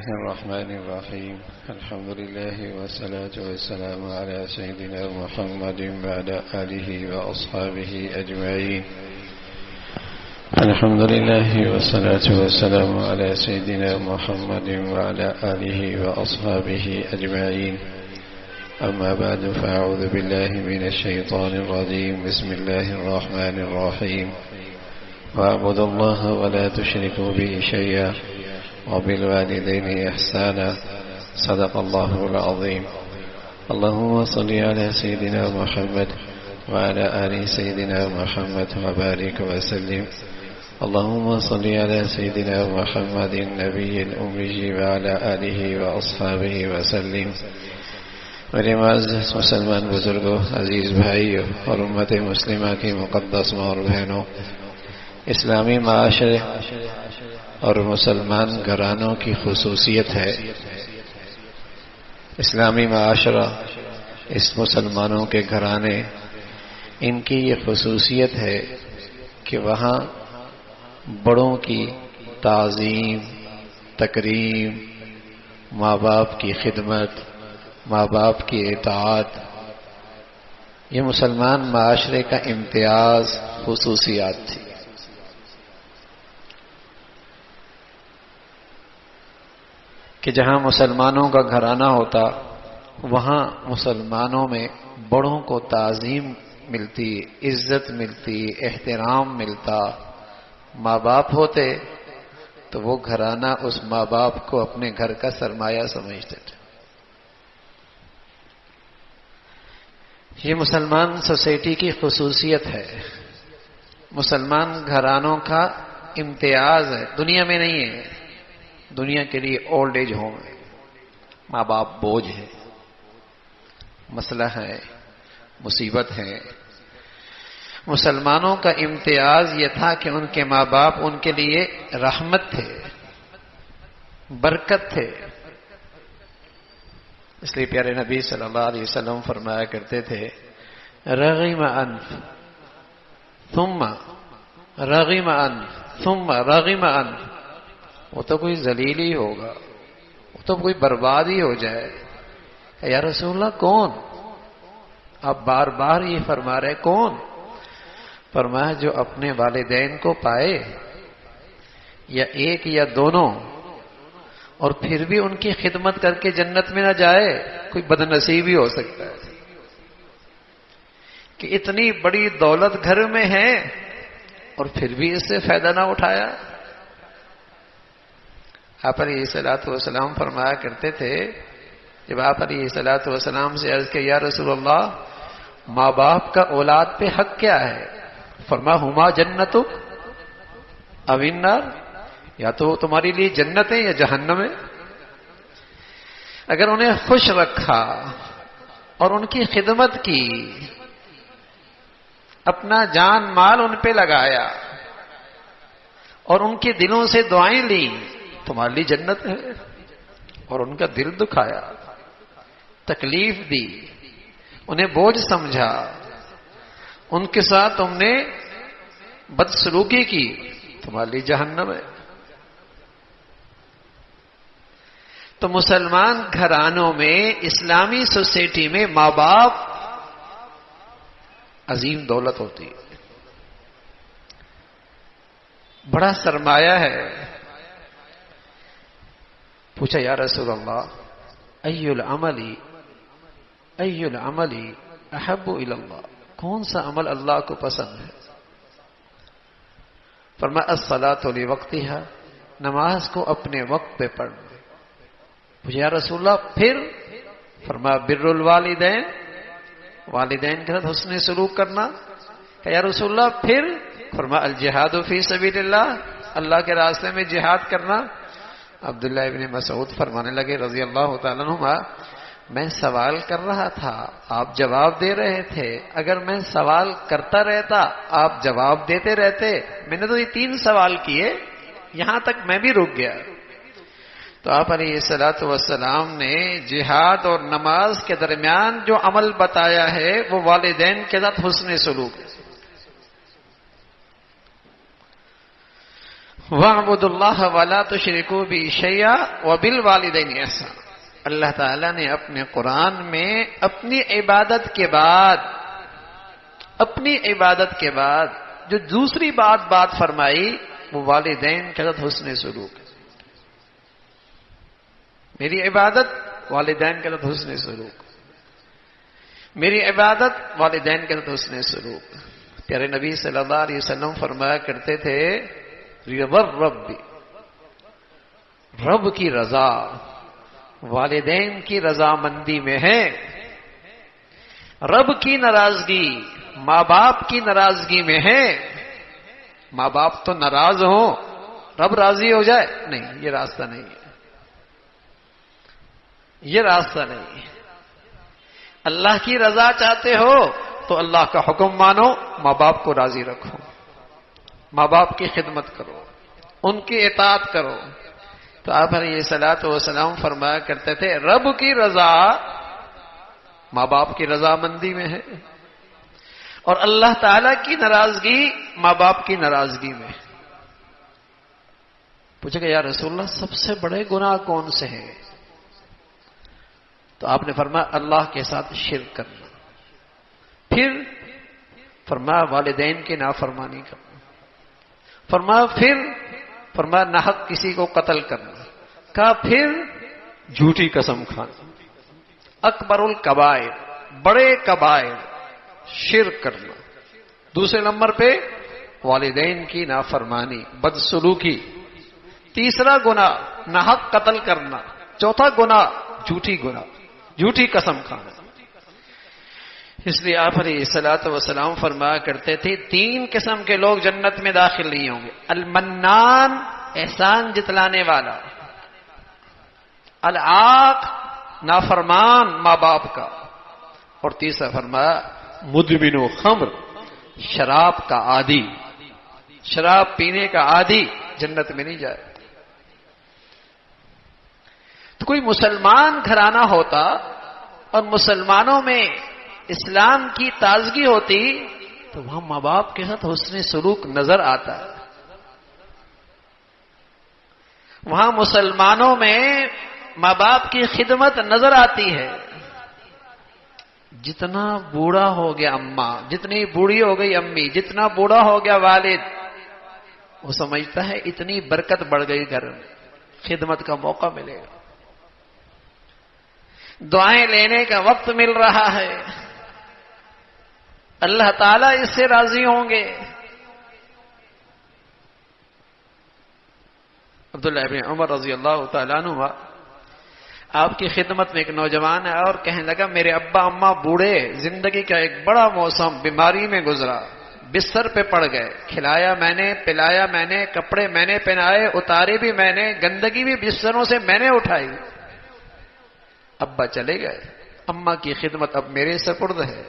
الرحمن الرحيم. الحمد لله والصلاة والسلام على سيدنا محمد وعلى آله وأصحابه أجمعين. الحمد لله والصلاة والسلام على سيدنا محمد وعلى آله وأصحابه أجمعين. أما بعد فأعوذ بالله من الشيطان الرجيم. بسم الله الرحمن الرحيم. واعبدوا الله ولا تشركوا به شيئا وبالوالدين إحسانا. صدق الله العظيم. اللهم صل على سيدنا محمد وعلى آل سيدنا محمد وبارك وسلم. اللهم صل على سيدنا محمد النبي الأمي وعلى آله وأصحابه وسلم. میرے معزز مسلمان بزرگوں، عزیز بھائیوں اور امت مسلمہ کی مقدس ماں اور بہنوں، اسلامی معاشرے اور مسلمان گھرانوں کی خصوصیت ہے، اسلامی معاشرہ، اس مسلمانوں کے گھرانے، ان کی یہ خصوصیت ہے کہ وہاں بڑوں کی تعظیم، تکریم، ماں باپ کی خدمت، ماں باپ کی اطاعت، یہ مسلمان معاشرے کا امتیاز خصوصیات تھی. کہ جہاں مسلمانوں کا گھرانہ ہوتا وہاں مسلمانوں میں بڑوں کو تعظیم ملتی، عزت ملتی، احترام ملتا. ماں باپ ہوتے تو وہ گھرانہ اس ماں باپ کو اپنے گھر کا سرمایہ سمجھتے تھے. یہ مسلمان سوسائٹی کی خصوصیت ہے، مسلمان گھرانوں کا امتیاز ہے، دنیا میں نہیں ہے. دنیا کے لیے اولڈ ایج ہوم ہے، ماں باپ بوجھ ہے، مسئلہ ہے، مصیبت ہے. مسلمانوں کا امتیاز یہ تھا کہ ان کے ماں باپ ان کے لیے رحمت تھے، برکت تھے. اس لیے پیارے نبی صلی اللہ علیہ وسلم فرمایا کرتے تھے رغم انف ثم رغم انف ثم رغم انف. وہ تو کوئی ذلیل ہی ہوگا، وہ تو کوئی برباد ہی ہو جائے. یا رسول اللہ کون؟ آپ بار بار یہ فرما رہے کون؟ فرمایا جو اپنے والدین کو پائے، یا ایک یا دونوں، اور پھر بھی ان کی خدمت کر کے جنت میں نہ جائے. کوئی بد نصیب ہی ہو سکتا ہے کہ اتنی بڑی دولت گھر میں ہے اور پھر بھی اس سے فائدہ نہ اٹھایا. آپ علیہ الصلوۃ والسلام فرمایا کرتے تھے، جب آپ علیہ الصلوۃ والسلام سے عرض کہ یا رسول اللہ ماں باپ کا اولاد پہ حق کیا ہے؟ فرمایا ہما جنتک او النار، یا تو تمہاری لیے جنت ہے یا جہنم ہے. اگر انہیں خوش رکھا اور ان کی خدمت کی، اپنا جان مال ان پہ لگایا اور ان کے دلوں سے دعائیں لی، تمہاری لیے جنت ہے. اور ان کا دل دکھایا، تکلیف دی، انہیں بوجھ سمجھا، ان کے ساتھ تم نے بدسلوکی کی، تمہارے لیے جہنم ہے. تو مسلمان گھرانوں میں، اسلامی سوسائٹی میں ماں باپ عظیم دولت ہوتی ہے، بڑا سرمایہ ہے. پوچھا یا رسول اللہ ای العمل احب الی اللہ، کون سا عمل اللہ کو پسند ہے؟ فرمایا الصلاۃ لوقتها، نماز کو اپنے وقت پہ پڑھنا. پوچھا یا رسول اللہ پھر؟ فرمایا بر الوالدین، والدین کے ساتھ حسن سلوک کرنا. کہ یا رسول اللہ پھر؟ فرمایا الجہاد فی سبیل اللہ، اللہ کے راستے میں جہاد کرنا. عبداللہ ابن مسعود فرمانے لگے رضی اللہ تعالیٰ عنہما، میں سوال کر رہا تھا، آپ جواب دے رہے تھے. اگر میں سوال کرتا رہتا آپ جواب دیتے رہتے. میں نے تو یہ 3 سوال کیے، یہاں تک میں بھی رک گیا. تو آپ علیہ الصلوۃ والسلام نے جہاد اور نماز کے درمیان جو عمل بتایا ہے وہ والدین کے ساتھ حسن سلوک ہے. وَاعْبُدُوا اللَّهَ وَلَا تُشْرِكُوا بِهِ شَيْئًا وَبِالْوَالِدَيْنِ إِحْسَانًا۔ اللہ تعالیٰ نے اپنے قرآن میں اپنی عبادت کے بعد جو دوسری بات فرمائی وہ والدین کے ساتھ حسن سلوک۔ میری عبادت والدین کے ساتھ حسن سلوک، میری عبادت والدین کے ساتھ حسن سلوک۔ پیارے نبی صلی اللہ علیہ وسلم فرمایا کرتے تھے رب کی رضا والدین کی رضامندی میں ہے، رب کی ناراضگی ماں باپ کی ناراضگی میں ہے۔ ماں باپ تو ناراض ہوں رب راضی ہو جائے، نہیں، یہ راستہ نہیں ہے، یہ راستہ نہیں ہے۔ اللہ کی رضا چاہتے ہو تو اللہ کا حکم مانو، ماں باپ کو راضی رکھو، ماں باپ کی خدمت کرو، ان کی اطاعت کرو۔ تو آپ علیہ الصلوۃ والسلام فرمایا کرتے تھے رب کی رضا ماں باپ کی رضامندی میں ہے، اور اللہ تعالی کی ناراضگی ماں باپ کی ناراضگی میں۔ پوچھے کہ یا رسول اللہ سب سے بڑے گناہ کون سے ہیں؟ تو آپ نے فرمایا اللہ کے ساتھ شرک کرنا، پھر فرمایا والدین کی نافرمانی کرنا، فرمایا ناحق کسی کو قتل کرنا، کہا پھر جھوٹی قسم کھانا، اکبر الکبائر، بڑے کبائر، شرک کرنا۔ دوسرے نمبر پہ والدین کی نافرمانی، بدسلوکی۔ تیسرا گناہ ناحق قتل کرنا، چوتھا گناہ جھوٹی قسم کھانا۔ اس لیے آپ علیہ الصلوۃ والسلام فرمایا کرتے تھے 3 قسم کے لوگ جنت میں داخل نہیں ہوں گے: المنان، احسان جتلانے والا، العاق، نافرمان ماں باپ کا، اور تیسرا فرمایا مدمن خمر، شراب کا عادی، شراب پینے کا عادی جنت میں نہیں جائے۔ تو کوئی مسلمان گھرانہ ہوتا اور مسلمانوں میں اسلام کی تازگی ہوتی تو وہاں ماں باپ کے ساتھ حسن سلوک نظر آتا ہے، وہاں مسلمانوں میں ماں باپ کی خدمت نظر آتی ہے۔ جتنا بوڑھا ہو گیا اماں، جتنی بوڑھی ہو گئی امی، جتنا بوڑھا ہو گیا والد، وہ سمجھتا ہے اتنی برکت بڑھ گئی گھر میں، خدمت کا موقع ملے گا، دعائیں لینے کا وقت مل رہا ہے، اللہ تعالیٰ اس سے راضی ہوں گے۔ عبداللہ ابن عمر رضی اللہ تعالیٰ عنہ آپ کی خدمت میں ایک نوجوان ہے اور کہنے لگا میرے ابا اماں بوڑھے، زندگی کا ایک بڑا موسم بیماری میں گزرا، بستر پہ پڑ گئے، کھلایا میں نے، پلایا میں نے، کپڑے میں نے پہنائے، اتارے بھی میں نے، گندگی بھی بستروں سے میں نے اٹھائی، ابا چلے گئے، اماں کی خدمت اب میرے سپرد ہے۔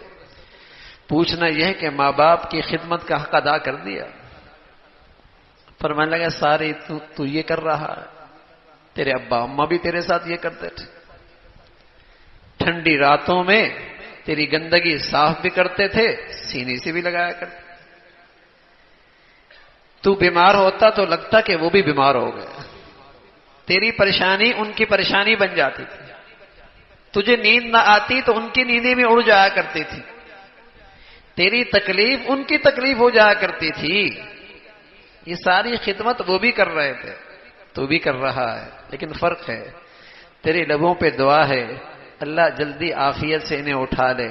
پوچھنا یہ ہے کہ ماں باپ کی خدمت کا حق ادا کر دیا؟ فرمانے لگا ساری تو یہ کر رہا ہے، تیرے ابا اماں بھی تیرے ساتھ یہ کرتے تھے، ٹھنڈی راتوں میں تیری گندگی صاف بھی کرتے تھے، سینے سے بھی لگایا کرتے، تو بیمار ہوتا تو لگتا کہ وہ بھی بیمار ہو گئے، تیری پریشانی ان کی پریشانی بن جاتی تھی، تجھے نیند نہ آتی تو ان کی نیندیں بھی اڑ جایا کرتی تھی، تیری تکلیف ان کی تکلیف ہو جایا کرتی تھی۔ یہ ساری خدمت وہ بھی کر رہے تھے، تو بھی کر رہا ہے، لیکن فرق ہے تیرے لبوں پہ دعا ہے اللہ جلدی عافیت سے انہیں اٹھا لے،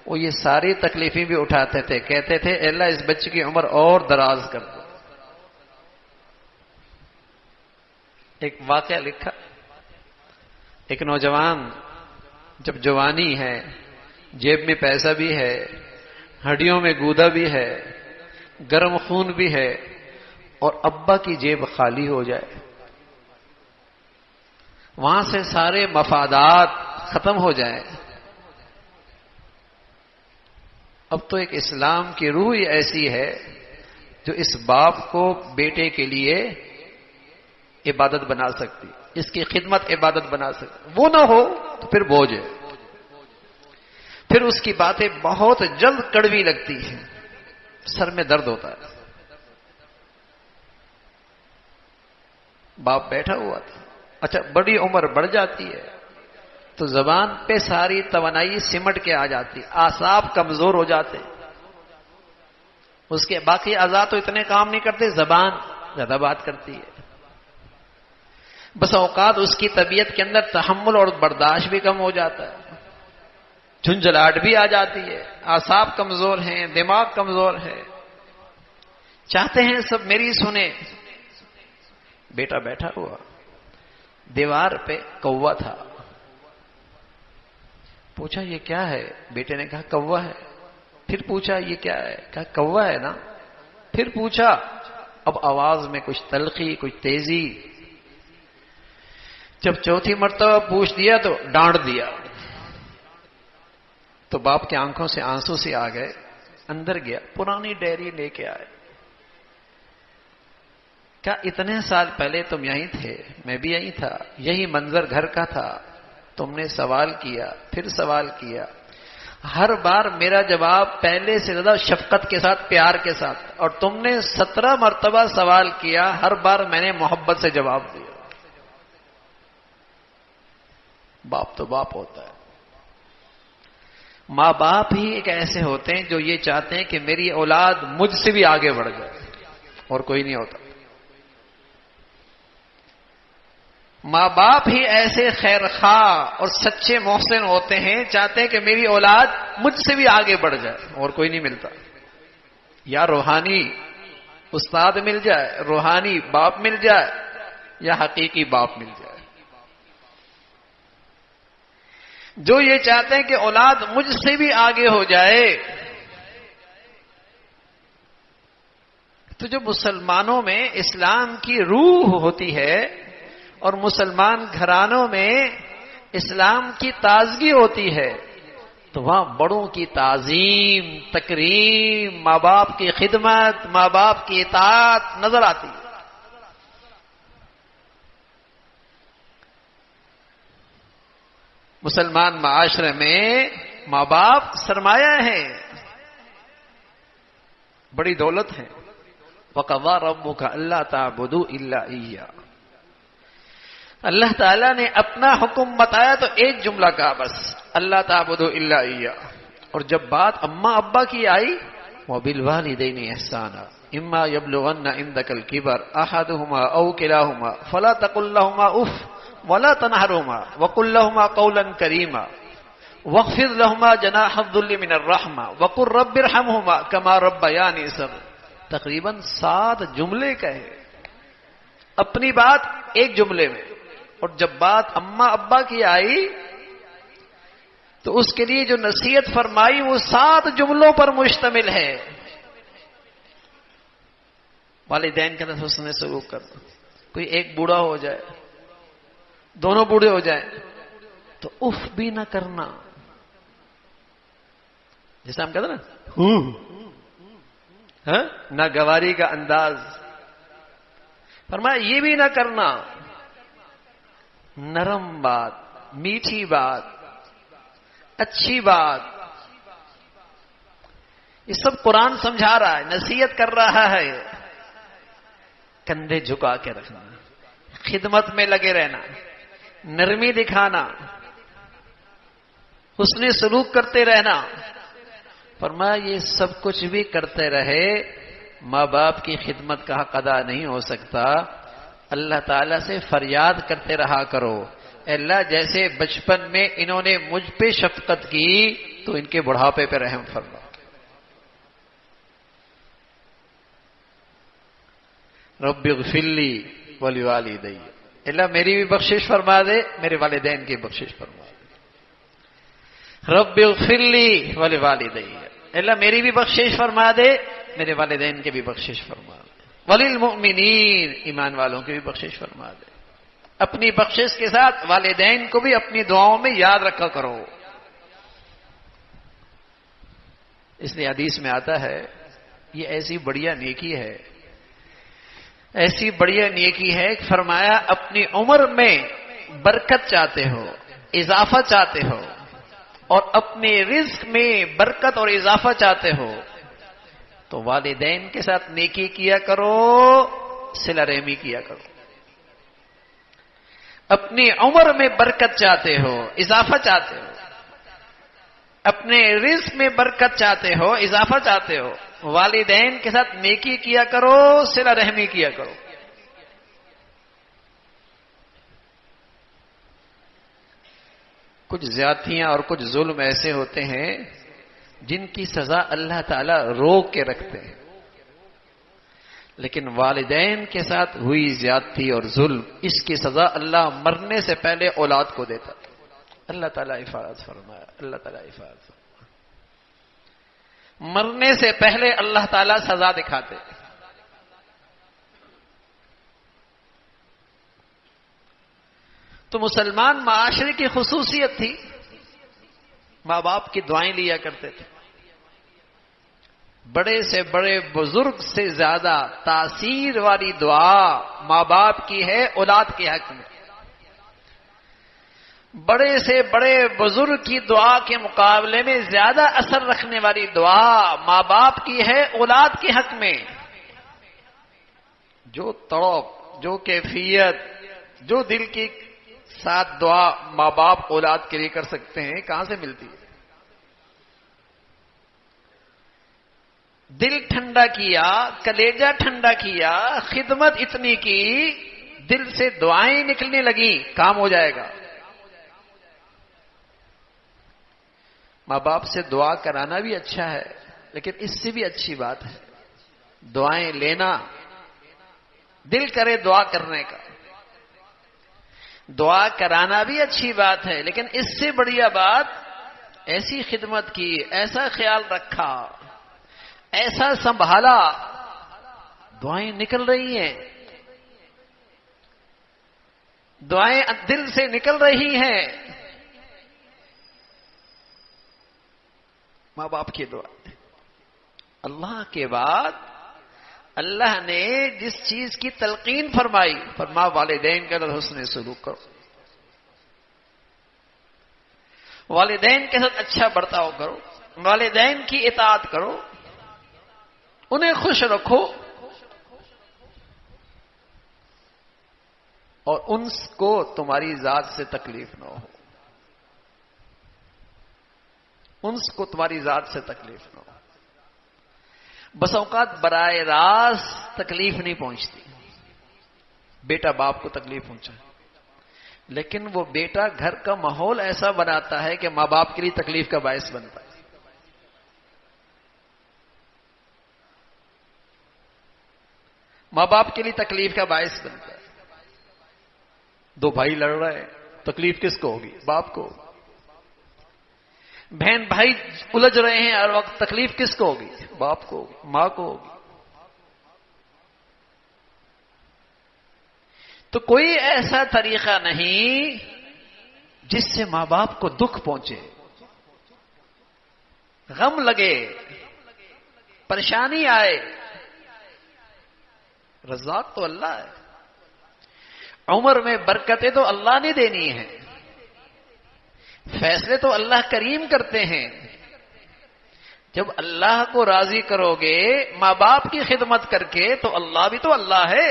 وہ یہ ساری تکلیفیں بھی اٹھاتے تھے، کہتے تھے اے اللہ اس بچے کی عمر اور دراز کر دو۔ ایک واقعہ لکھا، ایک نوجوان جب جوانی ہے، جیب میں پیسہ بھی ہے، ہڈیوں میں گودا بھی ہے، گرم خون بھی ہے، اور ابا کی جیب خالی ہو جائے، وہاں سے سارے مفادات ختم ہو جائے، اب تو ایک اسلام کی روح ایسی ہے جو اس باپ کو بیٹے کے لیے عبادت بنا سکتی، اس کی خدمت عبادت بنا سکتی، وہ نہ ہو تو پھر بوجھ ہے، پھر اس کی باتیں بہت جلد کڑوی لگتی ہیں، سر میں درد ہوتا ہے۔ باپ بیٹھا ہوا تھا. اچھا بڑی عمر بڑھ جاتی ہے تو زبان پہ ساری توانائی سمٹ کے آ جاتی, اعصاب کمزور ہو جاتے, اس کے باقی اعضاء تو اتنے کام نہیں کرتے, زبان زیادہ بات کرتی ہے. بس اوقات اس کی طبیعت کے اندر تحمل اور برداشت بھی کم ہو جاتا ہے, جھنجھلاہٹ بھی آ جاتی ہے, اعصاب کمزور ہیں, دماغ کمزور ہے, چاہتے ہیں سب میری سنیں. بیٹا بیٹھا ہوا, دیوار پہ کوا تھا, پوچھا یہ کیا ہے؟ بیٹے نے کہا کوا ہے. پھر پوچھا یہ کیا ہے؟ کہا کوا ہے نا. پھر پوچھا, اب آواز میں کچھ تلخی کچھ تیزی. جب چوتھی مرتبہ پوچھ دیا تو ڈانٹ دیا. تو باپ کی آنکھوں سے آنسو سے آ گئے, اندر گیا, پرانی ڈائری لے کے آئے. کہا اتنے سال پہلے تم یہیں تھے, میں بھی یہیں تھا, یہی منظر گھر کا تھا, تم نے سوال کیا پھر سوال کیا, ہر بار میرا جواب پہلے سے زیادہ شفقت کے ساتھ پیار کے ساتھ, اور تم نے 17 مرتبہ سوال کیا, ہر بار میں نے محبت سے جواب دیا. باپ تو باپ ہوتا ہے. ماں باپ ہی ایک ایسے ہوتے ہیں جو یہ چاہتے ہیں کہ میری اولاد مجھ سے بھی آگے بڑھ جائے, اور کوئی نہیں ہوتا. ماں باپ ہی ایسے خیر خواہ اور سچے محسن ہوتے ہیں, چاہتے ہیں کہ میری اولاد مجھ سے بھی آگے بڑھ جائے, اور کوئی نہیں ملتا. یا روحانی استاد مل جائے, روحانی باپ مل جائے, یا حقیقی باپ مل جائے. جو یہ چاہتے ہیں کہ اولاد مجھ سے بھی آگے ہو جائے. تو جو مسلمانوں میں اسلام کی روح ہوتی ہے اور مسلمان گھرانوں میں اسلام کی تازگی ہوتی ہے, تو وہاں بڑوں کی تعظیم, تکریم, ماں باپ کی خدمت, ماں باپ کی اطاعت نظر آتی ہے. مسلمان معاشرے میں ماں باپ سرمایہ ہیں, بڑی دولت ہے. وَقَضَىٰ رَبُّكَ أَلَّا تَعْبُدُوا إِلَّا إِيَّاهُ. اللہ تعالیٰ نے اپنا حکم بتایا تو ایک جملہ کہا بس, اللہ تعبدوا الا ایہ. اور جب بات اماں ابا کی آئی, وَبِالْوَالِدَيْنِ إِحْسَانًا إِمَّا يَبْلُغَنَّ عِندَكَ الْكِبَرَ أَحَدُهُمَا أَوْ كِلَاهُمَا فَلَا تَقُل لَّهُمَا أُفٍّ وَلَا تَنْهَرْهُمَا وَقُل لَّهُمَا قَوْلًا كَرِيمًا وَاخْفِضْ لَهُمَا جَنَاحَ الذُّلِّ مِنَ الرَّحْمَةِ وَقُل رَّبِّ ارْحَمْهُمَا كَمَا رَبَّيَانِي صَغِيرًا. تقریباً 7 جملے کہے, اپنی بات ایک جملے میں. اور جب بات اماں ابا کی آئی تو اس کے لیے جو نصیحت فرمائی وہ 7 جملوں پر مشتمل ہے. والدین کے ساتھ حسن سلوک کرنا. کوئی ایک بوڑھا ہو جائے, دونوں بوڑھے ہو جائیں تو اف بھی نہ کرنا, جیسے ہم کہتے ہیں نا ناگواری کا انداز. فرمایا یہ بھی نہ کرنا, نرم بات, میٹھی بات, اچھی بات. یہ سب قرآن سمجھا رہا ہے, نصیحت کر رہا ہے. کندھے جھکا کے رکھنا, خدمت میں لگے رہنا, نرمی دکھانا, حسن سلوک کرتے رہنا. فرمایا یہ سب کچھ بھی کرتے رہے, ماں باپ کی خدمت کا حق ادا نہیں ہو سکتا. اللہ تعالیٰ سے فریاد کرتے رہا کرو, اے اللہ جیسے بچپن میں انہوں نے مجھ پہ شفقت کی تو ان کے بڑھاپے پہ رحم فرما. رب اغفر لی ولوالدی, اللہ میری بھی بخشش فرما دے, میرے والدین کی بخشش فرما دے. رب اغفر لی ولوالدی, اللہ میری بھی بخشش فرما دے, میرے والدین کی بھی بخشش فرما دے. وللمؤمنین, ایمان والوں کی بھی بخشش فرما دے. اپنی بخشش کے ساتھ والدین کو بھی اپنی دعاؤں میں یاد رکھا کرو. اس لیے حدیث میں آتا ہے یہ ایسی بڑھیا نیکی ہے, ایسی بڑھیا نیکی ہے کہ فرمایا اپنی عمر میں برکت چاہتے ہو, اضافہ چاہتے ہو, اور اپنے رزق میں برکت اور اضافہ چاہتے ہو تو والدین کے ساتھ نیکی کیا کرو, صلہ رحمی کیا کرو. اپنی عمر میں برکت چاہتے ہو، اضافہ چاہتے ہو، اپنے رزق میں برکت چاہتے ہو، اضافہ چاہتے ہو، والدین کے ساتھ نیکی کیا کرو، صلہ رحمی کیا کرو. کچھ زیادتیاں اور کچھ ظلم ایسے ہوتے ہیں جن کی سزا اللہ تعالی روک کے رکھتے ہیں، لیکن والدین کے ساتھ ہوئی زیادتی اور ظلم، اس کی سزا اللہ مرنے سے پہلے اولاد کو دیتا. اللہ تعالیٰ حفاظت فرمایا، اللہ تعالیٰ حفاظت فرمایا. مرنے سے پہلے اللہ تعالیٰ سزا دکھاتے. تو مسلمان معاشرے کی خصوصیت تھی، ماں باپ کی دعائیں لیا کرتے تھے. بڑے سے بڑے بزرگ سے زیادہ تاثیر والی دعا ماں باپ کی ہے اولاد کے حق میں. بڑے سے بڑے بزرگ کی دعا کے مقابلے میں زیادہ اثر رکھنے والی دعا ماں باپ کی ہے اولاد کے حق میں. جو تڑپ، جو کیفیت، جو دل کی ساتھ دعا ماں باپ اولاد کے لیے کر سکتے ہیں، کہاں سے ملتی ہے؟ دل ٹھنڈا کیا، کلیجہ ٹھنڈا کیا، خدمت اتنی کی، دل سے دعائیں نکلنے لگی، کام ہو جائے گا. ماں باپ سے دعا کرانا بھی اچھا ہے، لیکن اس سے بھی اچھی بات ہے دعائیں لینا. دل کرے دعا کرنے کا. دعا کرانا بھی اچھی بات ہے، لیکن اس سے بڑھیا بات ایسی خدمت کی، ایسا خیال رکھا، ایسا سنبھالا، دعائیں نکل رہی ہیں، دعائیں دل سے نکل رہی ہیں. ماں باپ کی دعا. اللہ کے بعد اللہ نے جس چیز کی تلقین فرمائی، فرما والدین کے ساتھ حسن سلوک کرو، والدین کے ساتھ اچھا برتاؤ کرو، والدین کی اطاعت کرو، انہیں خوش رکھو، اور ان کو تمہاری ذات سے تکلیف نہ ہو، ان کو تمہاری ذات سے تکلیف نہ ہو. بس اوقات براہ راست تکلیف نہیں پہنچتی، بیٹا باپ کو تکلیف پہنچائے، لیکن وہ بیٹا گھر کا ماحول ایسا بناتا ہے کہ ماں باپ کے لیے تکلیف کا باعث بنتا ہے. ماں باپ کے لیے تکلیف کا باعث بنتا ہے. دو بھائی لڑ رہے ہیں، تکلیف کس کو ہوگی؟ باپ کو. بہن بھائی الجھ رہے ہیں ہر وقت، تکلیف کس کو ہوگی؟ باپ کو ہوگی، ماں کو ہوگی. تو کوئی ایسا طریقہ نہیں جس سے ماں باپ کو دکھ پہنچے، غم لگے، پریشانی آئے. رزاق تو اللہ ہے، عمر میں برکتیں تو اللہ نے دینی ہے، فیصلے تو اللہ کریم کرتے ہیں. جب اللہ کو راضی کرو گے ماں باپ کی خدمت کر کے، تو اللہ بھی تو اللہ ہے،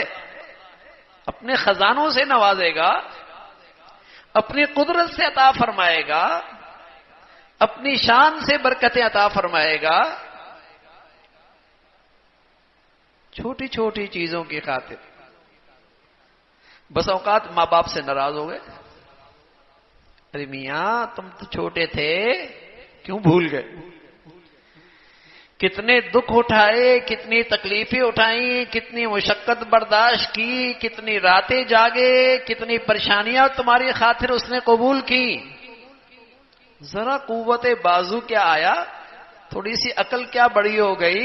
اپنے خزانوں سے نوازے گا، اپنی قدرت سے عطا فرمائے گا، اپنی شان سے برکتیں عطا فرمائے گا. چھوٹی چھوٹی چیزوں کی خاطر بس اوقات ماں باپ سے ناراض ہو گئے. ارے میاں تم تو چھوٹے تھے، کیوں بھول گئے؟ کتنے دکھ اٹھائے، کتنی تکلیفیں اٹھائیں، کتنی مشقت برداشت کی، کتنی راتیں جاگے، کتنی پریشانیاں تمہاری خاطر اس نے قبول کی. ذرا قوت بازو کیا آیا، تھوڑی سی عقل کیا بڑی ہو گئی،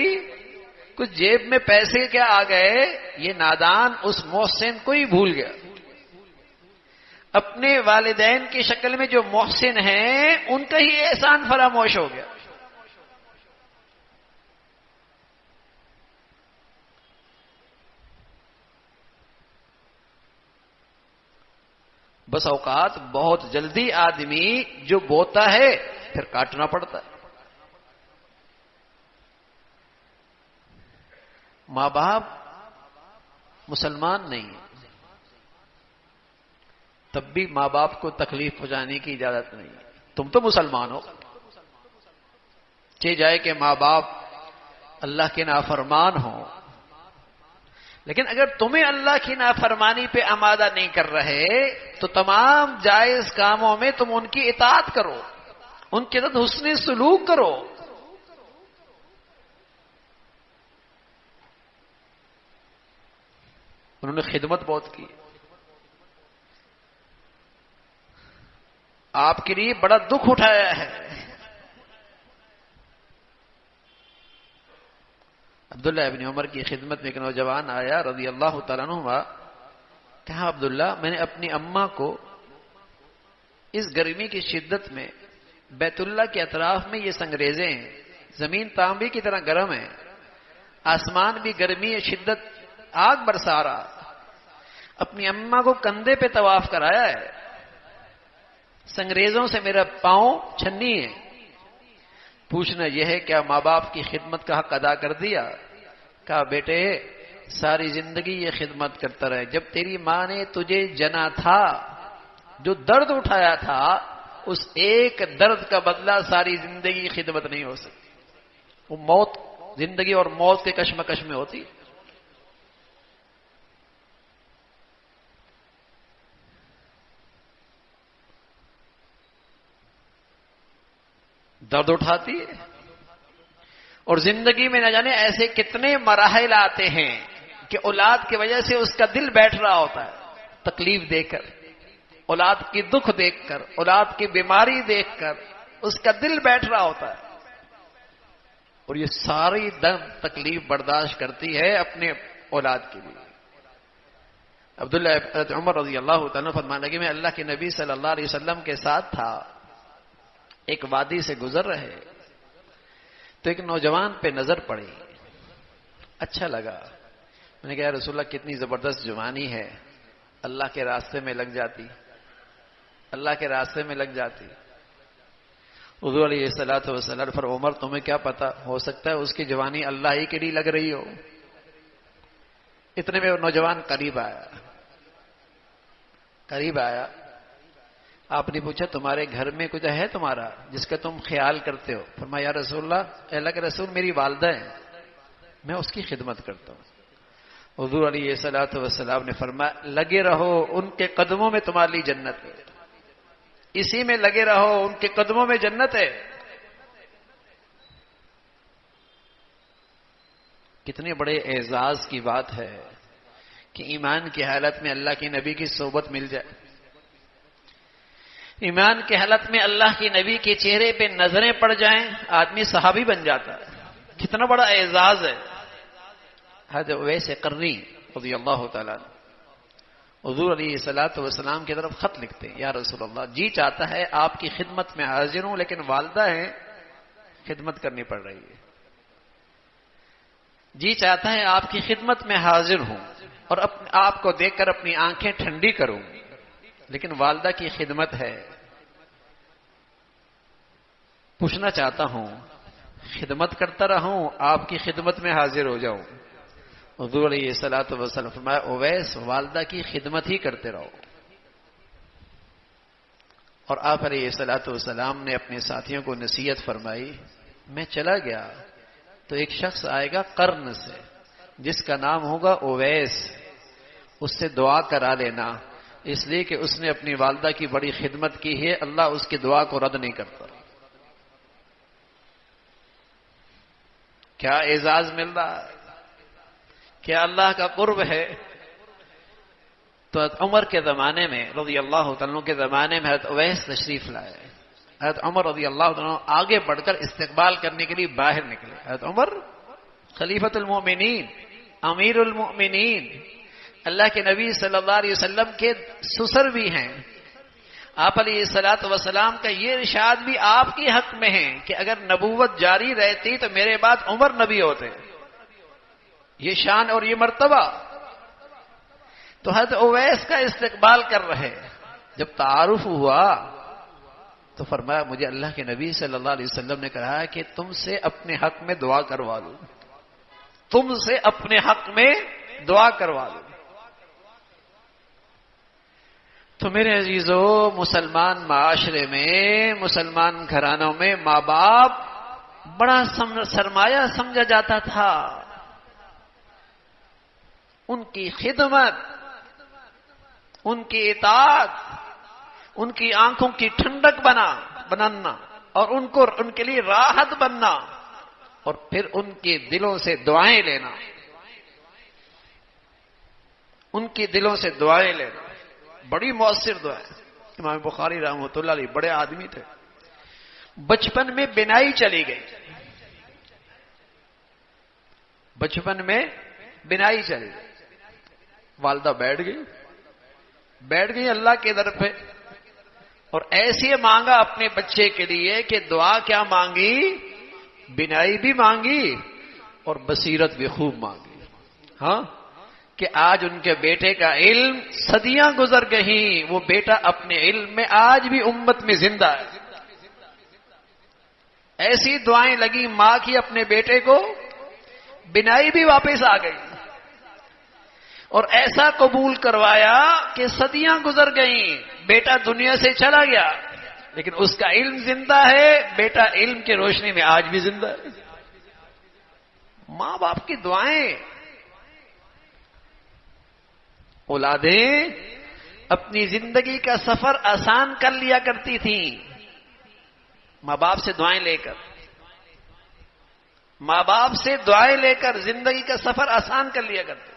کچھ جیب میں پیسے کیا آ گئے، یہ نادان اس محسن کو ہی بھول گیا. اپنے والدین کی شکل میں جو محسن ہیں ان کا ہی احسان فراموش ہو گیا. بس اوقات بہت جلدی آدمی جو بوتا ہے پھر کاٹنا پڑتا ہے. ماں باپ مسلمان نہیں ہیں، تب بھی ماں باپ کو تکلیف پہنچانے کی اجازت نہیں ہے. تم تو مسلمان ہو. چاہے جائے کہ ماں باپ اللہ کے نافرمان ہوں، لیکن اگر تمہیں اللہ کی نافرمانی پہ آمادہ نہیں کر رہے تو تمام جائز کاموں میں تم ان کی اطاعت کرو، ان کے ساتھ حسن سلوک کرو. انہوں نے خدمت بہت کی. آپ کے لیے بڑا دکھ اٹھایا ہے. عبداللہ ابن عمر کی خدمت میں ایک نوجوان آیا رضی اللہ تعالیٰ عنہ. کہا عبداللہ میں نے اپنی اماں کو اس گرمی کی شدت میں بیت اللہ کے اطراف میں یہ سنگریزے ہیں، زمین تانبے کی طرح گرم ہے، آسمان بھی گرمی شدت آگ برسا رہا، اپنی اماں کو کندھے پہ طواف کرایا ہے، سنگریزوں سے میرا پاؤں چھنی ہے. پوچھنا یہ ہے کیا ماں باپ کی خدمت کا حق ادا کر دیا؟ کہا بیٹے ساری زندگی یہ خدمت کرتا رہے. جب تیری ماں نے تجھے جنا تھا، جو درد اٹھایا تھا، اس ایک درد کا بدلہ ساری زندگی خدمت نہیں ہو سکتی. وہ موت، زندگی اور موت کے کشمکش میں ہوتی. درد اٹھاتی ہے. اور زندگی میں نہ جانے ایسے کتنے مراحل آتے ہیں کہ اولاد کی وجہ سے اس کا دل بیٹھ رہا ہوتا ہے، تکلیف دے کر، اولاد کی دکھ دیکھ کر، اولاد کی بیماری دیکھ کر اس کا دل بیٹھ رہا ہوتا ہے، اور یہ ساری دم تکلیف برداشت کرتی ہے اپنے اولاد کے لیے. عبداللہ عمر رضی اللہ تعالیٰ فرمانے لگے میں اللہ کے نبی صلی اللہ علیہ وسلم کے ساتھ تھا، ایک وادی سے گزر رہے تو ایک نوجوان پہ نظر پڑی، اچھا لگا. میں نے کہا یا رسول اللہ کتنی زبردست جوانی ہے، اللہ کے راستے میں لگ جاتی، اللہ کے راستے میں لگ جاتی. حضور علیہ الصلوۃ والسلام پر عمر تمہیں کیا پتا، ہو سکتا ہے اس کی جوانی اللہ ہی کے لیے لگ رہی ہو. اتنے میں وہ نوجوان قریب آیا. آپ نے پوچھا تمہارے گھر میں کچھ ہے تمہارا جس کا تم خیال کرتے ہو؟ فرمایا یا رسول اللہ کے رسول میری والدہ ہیں، میں اس کی خدمت کرتا ہوں. حضور علیہ الصلوۃ والسلام نے فرمایا لگے رہو، ان کے قدموں میں تمہارے لیے جنت ہے، اسی میں لگے رہو، ان کے قدموں میں جنت ہے. کتنے بڑے اعزاز کی بات ہے کہ ایمان کی حالت میں اللہ کے نبی کی صحبت مل جائے، ایمان کی حالت میں اللہ کے نبی کے چہرے پہ نظریں پڑ جائیں، آدمی صحابی بن جاتا ہے. کتنا بڑا اعزاز ہے. حضرت اویس قرنی رضی اللہ تعالیٰ حضور علیہ الصلوۃ والسلام کی طرف خط لکھتے ہیں یا رسول اللہ جی چاہتا ہے آپ کی خدمت میں حاضر ہوں، لیکن والدہ ہیں، خدمت کرنی پڑ رہی ہے. جی چاہتا ہے آپ کی خدمت میں حاضر ہوں اور آپ کو دیکھ کر اپنی آنکھیں ٹھنڈی کروں، لیکن والدہ کی خدمت ہے. پوچھنا چاہتا ہوں خدمت کرتا رہوں، آپ کی خدمت میں حاضر ہو جاؤں؟ حضور علیہ الصلوۃ والسلام فرمایا اویس والدہ کی خدمت ہی کرتے رہو. اور آپ علیہ الصلوۃ والسلام نے اپنے ساتھیوں کو نصیحت فرمائی. میں چلا گیا تو ایک شخص آئے گا قرن سے جس کا نام ہوگا اویس، اس سے دعا کرا لینا، اس لیے کہ اس نے اپنی والدہ کی بڑی خدمت کی ہے، اللہ اس کی دعا کو رد نہیں کرتا. کیا اعزاز مل رہا ہے، کیا اللہ کا قرب ہے. تو حضرت عمر کے زمانے میں رضی اللہ تعالیٰ کے زمانے میں حضرت اویس تشریف لائے. حضرت عمر رضی اللہ تعالیٰ آگے بڑھ کر استقبال کرنے کے لیے باہر نکلے. حضرت عمر خلیفۃ المؤمنین، امیر المؤمنین، اللہ کے نبی صلی اللہ علیہ وسلم کے سسر بھی ہیں. آپ علیہ الصلوۃ والسلام کا یہ ارشاد بھی آپ کے حق میں ہے کہ اگر نبوت جاری رہتی تو میرے بعد عمر نبی ہوتے. یہ شان اور یہ مرتبہ. تو حضرت اویس کا استقبال کر رہے. جب تعارف ہوا تو فرمایا مجھے اللہ کے نبی صلی اللہ علیہ وسلم نے کہا کہ تم سے اپنے حق میں دعا کروا لوں، تم سے اپنے حق میں دعا کروا لوں. تو میرے عزیزو، مسلمان معاشرے میں، مسلمان گھرانوں میں ماں باپ بڑا سرمایہ سمجھا جاتا تھا. ان کی خدمت، ان کی اطاعت، ان کی آنکھوں کی ٹھنڈک بنانا اور ان کے لیے راحت بننا، اور پھر ان کے دلوں سے دعائیں لینا. ان کے دلوں سے دعائیں لینا بڑی مؤثر دعا ہے. امام بخاری رحمۃ اللہ علیہ بڑے آدمی تھے. بچپن میں بینائی چلی گئی. بچپن میں بینائی چلی گئی. والدہ بیٹھ گئی اللہ کے در پہ، اور ایسے مانگا اپنے بچے کے لیے کہ دعا کیا مانگی؟ بینائی بھی مانگی اور بصیرت بھی خوب مانگی. ہاں، کہ آج ان کے بیٹے کا علم، صدیاں گزر گئیں، وہ بیٹا اپنے علم میں آج بھی امت میں زندہ ہے. ایسی دعائیں لگی ماں کی اپنے بیٹے کو، بینائی بھی واپس آ گئی، اور ایسا قبول کروایا کہ صدیاں گزر گئیں، بیٹا دنیا سے چلا گیا لیکن اس کا علم زندہ ہے. بیٹا علم کی روشنی میں آج بھی زندہ ہے. ماں باپ کی دعائیں. اولادیں اپنی زندگی کا سفر آسان کر لیا کرتی تھیں ماں باپ سے دعائیں لے کر. ماں باپ سے دعائیں لے کر زندگی کا سفر آسان کر لیا کرتے.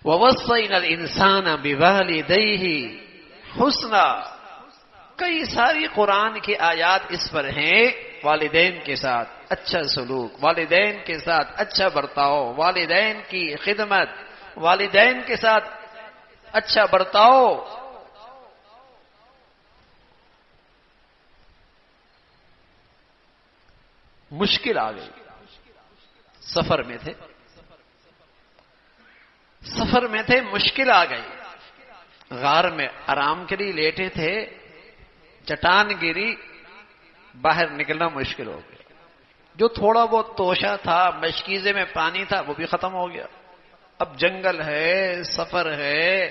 وَوَصَّيْنَا الْإِنسَانَ بِوَالِدَيْهِ حُسْنًا. کئی ساری قرآن کی آیات اس پر ہیں. والدین کے ساتھ اچھا سلوک، والدین کے ساتھ اچھا برتاؤ، والدین کی خدمت، والدین کے ساتھ اچھا برتاؤ. مشکل آ گئی. سفر میں تھے، مشکل آ گئی. غار میں آرام کے لیے لیٹے تھے، چٹان گری، باہر نکلنا مشکل ہو گیا. جو تھوڑا بہت توشہ تھا، مشکیزے میں پانی تھا، وہ بھی ختم ہو گیا. اب جنگل ہے، سفر ہے،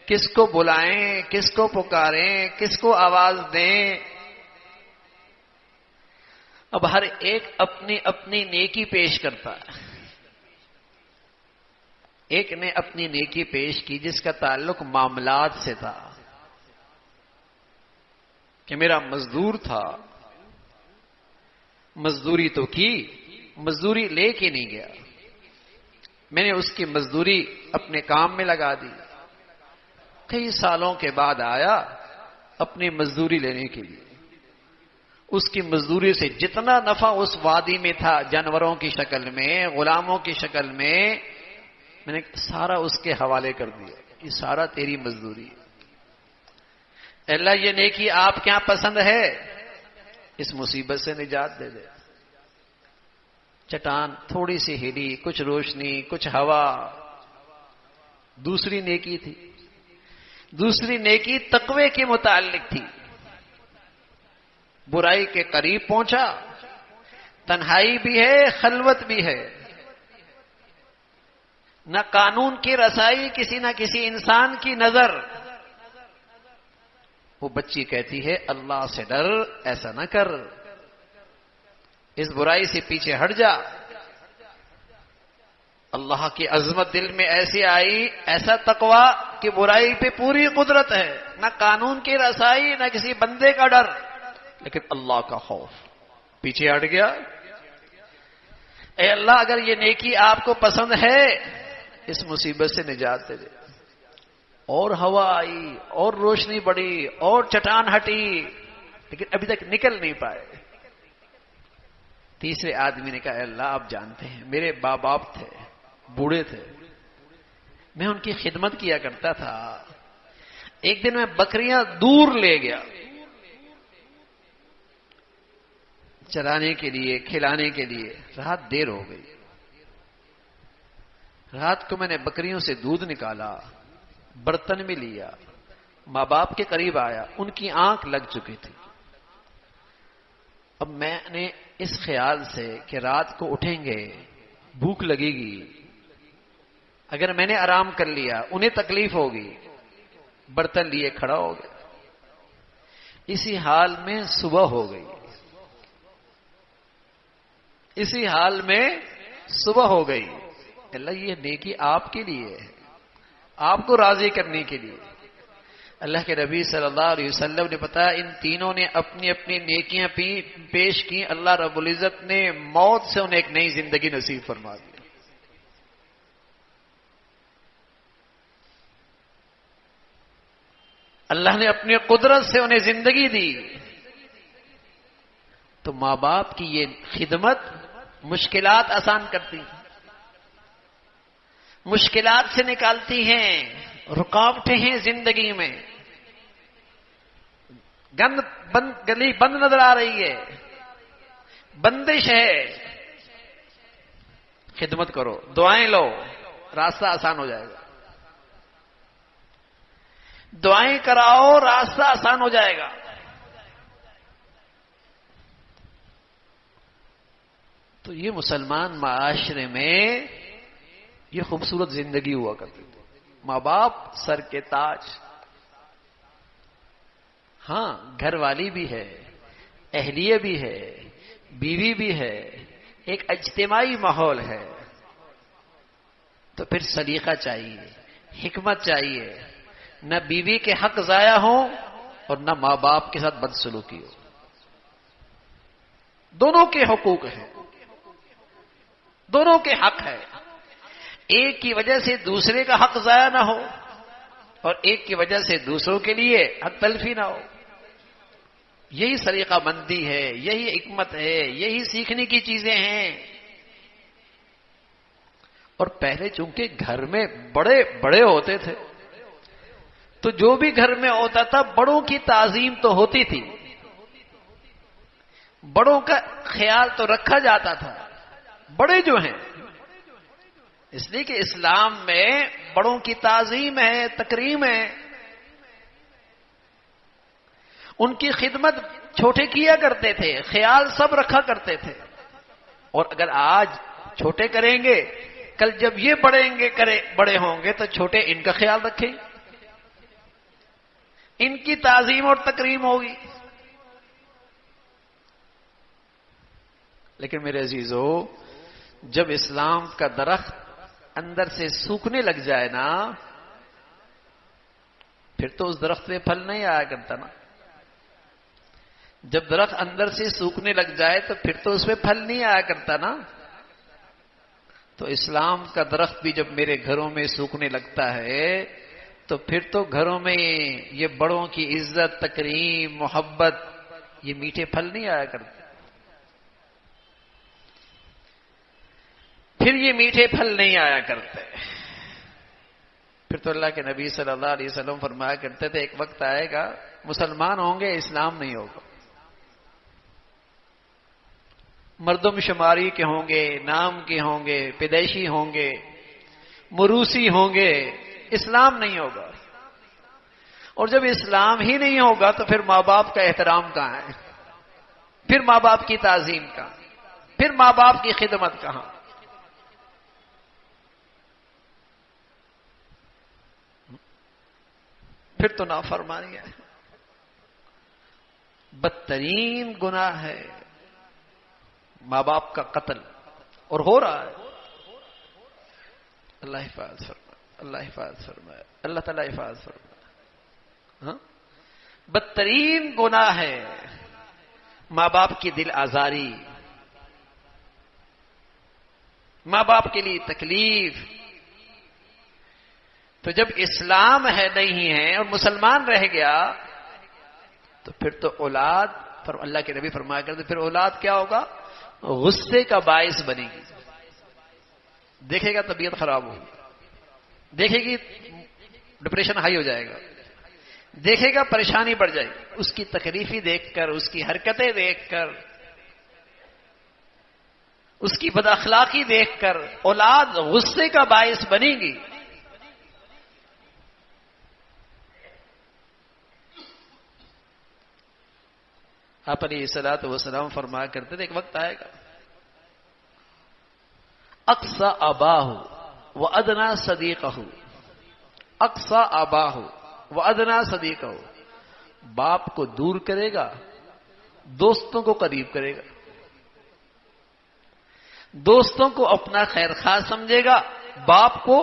کس کو بلائیں، کس کو پکاریں، کس کو آواز دیں. اب ہر ایک اپنی اپنی نیکی پیش کرتا ہے. ایک نے اپنی نیکی پیش کی جس کا تعلق معاملات سے تھا کہ میرا مزدور تھا، مزدوری تو کی، مزدوری لے کے نہیں گیا، میں نے اس کی مزدوری اپنے کام میں لگا دی. کئی سالوں کے بعد آیا اپنی مزدوری لینے کے لیے. اس کی مزدوری سے جتنا نفع اس وادی میں تھا، جانوروں کی شکل میں، غلاموں کی شکل میں نے سارا اس کے حوالے کر دیا. یہ سارا تیری مزدوری ہے. اللہ یہ نیکی آپ کیا پسند ہے؟ اس مصیبت سے نجات دے دے. چٹان تھوڑی سی ہلی، کچھ روشنی، کچھ ہوا. دوسری نیکی تھی. دوسری نیکی تقوی کے متعلق تھی. برائی کے قریب پہنچا، تنہائی بھی ہے، خلوت بھی ہے. نہ قانون کی رسائی، کسی نہ کسی انسان کی نظر. وہ بچی کہتی ہے اللہ سے ڈر، ایسا نہ کر، اس برائی سے پیچھے ہٹ جا. اللہ کی عظمت دل میں ایسی آئی، ایسا تقویٰ کہ برائی پہ پوری قدرت ہے. نہ قانون کی رسائی، نہ کسی بندے کا ڈر، لیکن اللہ کا خوف. پیچھے ہٹ گیا. اے اللہ اگر یہ نیکی آپ کو پسند ہے، اس مصیبت سے نجات دے دے. اور ہوا آئی، اور روشنی بڑھی، اور چٹان ہٹی، لیکن ابھی تک نکل نہیں پائے. تیسرے آدمی نے کہا اے اللہ آپ جانتے ہیں میرے باپ باپ تھے، بوڑھے تھے، میں ان کی خدمت کیا کرتا تھا. ایک دن میں بکریاں دور لے گیا چرانے کے لیے، کھلانے کے لیے. رات دیر ہو گئی. رات کو میں نے بکریوں سے دودھ نکالا، برتن میں لیا، ماں باپ کے قریب آیا. ان کی آنکھ لگ چکی تھی. اب میں نے اس خیال سے کہ رات کو اٹھیں گے، بھوک لگے گی، اگر میں نے آرام کر لیا انہیں تکلیف ہوگی، برتن لیے کھڑا ہو گیا۔ اسی حال میں صبح ہو گئی، اسی حال میں صبح ہو گئی۔ اللہ یہ نیکی آپ کے لیے ہے، آپ کو راضی کرنے کے لیے۔ اللہ کے نبی صلی اللہ علیہ وسلم نے بتایا ان تینوں نے اپنی اپنی نیکیاں پیش کی، اللہ رب العزت نے موت سے انہیں ایک نئی زندگی نصیب فرما دی۔ اللہ نے اپنی قدرت سے انہیں زندگی دی۔ تو ماں باپ کی یہ خدمت مشکلات آسان کرتی ہیں، مشکلات سے نکالتی ہیں، رکاوٹیں ہیں زندگی میں، گلی بند نظر آ رہی ہے، بندش ہے، خدمت کرو، دعائیں لو، راستہ آسان ہو جائے گا۔ دعائیں کراؤ، راستہ آسان ہو جائے گا۔ تو یہ مسلمان معاشرے میں یہ خوبصورت زندگی ہوا کرتی تھی۔ ماں باپ سر کے تاج۔ ہاں گھر والی بھی ہے، اہلیہ بھی ہے، بیوی بھی ہے، ایک اجتماعی ماحول ہے، تو پھر سلیقہ چاہیے، حکمت چاہیے، نہ بیوی کے حق ضائع ہوں اور نہ ماں باپ کے ساتھ بدسلوکی ہو۔ دونوں کے حقوق ہیں، دونوں کے حق ہے۔ ایک کی وجہ سے دوسرے کا حق ضائع نہ ہو اور ایک کی وجہ سے دوسروں کے لیے حق تلفی نہ ہو۔ یہی سلیقہ مندی ہے، یہی حکمت ہے، یہی سیکھنے کی چیزیں ہیں۔ اور پہلے چونکہ گھر میں بڑے بڑے ہوتے تھے تو جو بھی گھر میں ہوتا تھا بڑوں کی تعظیم تو ہوتی تھی، بڑوں کا خیال تو رکھا جاتا تھا۔ بڑے جو ہیں، اس لیے کہ اسلام میں بڑوں کی تعظیم ہے، تکریم ہے، ان کی خدمت چھوٹے کیا کرتے تھے، خیال سب رکھا کرتے تھے۔ اور اگر آج چھوٹے کریں گے، کل جب یہ بڑے ہوں گے تو چھوٹے ان کا خیال رکھیں، ان کی تعظیم اور تکریم ہوگی۔ لیکن میرے عزیزو، جب اسلام کا درخت اندر سے سوکھنے لگ جائے نا، پھر تو اس درخت میں پھل نہیں آیا کرتا نا۔ جب درخت اندر سے سوکھنے لگ جائے تو پھر تو اس میں پھل نہیں آیا کرتا نا۔ تو اسلام کا درخت بھی جب میرے گھروں میں سوکھنے لگتا ہے تو پھر تو گھروں میں یہ بڑوں کی عزت، تکریم، محبت، یہ میٹھے پھل نہیں آیا کرتے۔ پھر یہ میٹھے پھل نہیں آیا کرتے۔ پھر تو اللہ کے نبی صلی اللہ علیہ وسلم فرمایا کرتے تھے ایک وقت آئے گا مسلمان ہوں گے، اسلام نہیں ہوگا، مردم شماری کے ہوں گے، نام کے ہوں گے، پیدائشی ہوں گے، موروثی ہوں گے، اسلام نہیں ہوگا۔ اور جب اسلام ہی نہیں ہوگا تو پھر ماں باپ کا احترام کہاں ہے؟ پھر ماں باپ کی تعظیم کہاں؟ پھر ماں باپ کی خدمت کہاں؟ پھر تو نافرمانی ہے، بدترین گناہ ہے ماں باپ کا قتل، اور ہو رہا ہے۔ اللہ حفاظت فرمائے، اللہ حفاظت فرمائے، اللہ تعالیٰ حفاظت فرمائے۔ ہاں؟ بدترین گناہ ہے ماں باپ کی دل آزاری، ماں باپ کے لیے تکلیف۔ تو جب اسلام ہے نہیں ہے اور مسلمان رہ گیا تو پھر تو اولاد، پر اللہ کے نبی فرمایا کرتے پھر اولاد کیا ہوگا؟ غصے کا باعث بنے گی۔ دیکھے گا طبیعت خراب ہوگی، دیکھے گی ڈپریشن ہائی ہو جائے گا، دیکھے گا پریشانی بڑھ جائے گی، اس کی تکلیفی دیکھ کر، اس کی حرکتیں دیکھ کر، اس کی بد اخلاقی دیکھ کر اولاد غصے کا باعث بنے گی۔ آپ علیہ الصلوۃ والسلام فرمایا کرتے تھے ایک وقت آئے گا اقصى اباہ وَأَدْنَا صَدِيقَهُ اقصى آباہ وَأَدْنَا صَدِيقَهُ، باپ کو دور کرے گا، دوستوں کو قریب کرے گا، دوستوں کو اپنا خیر خواہ سمجھے گا، باپ کو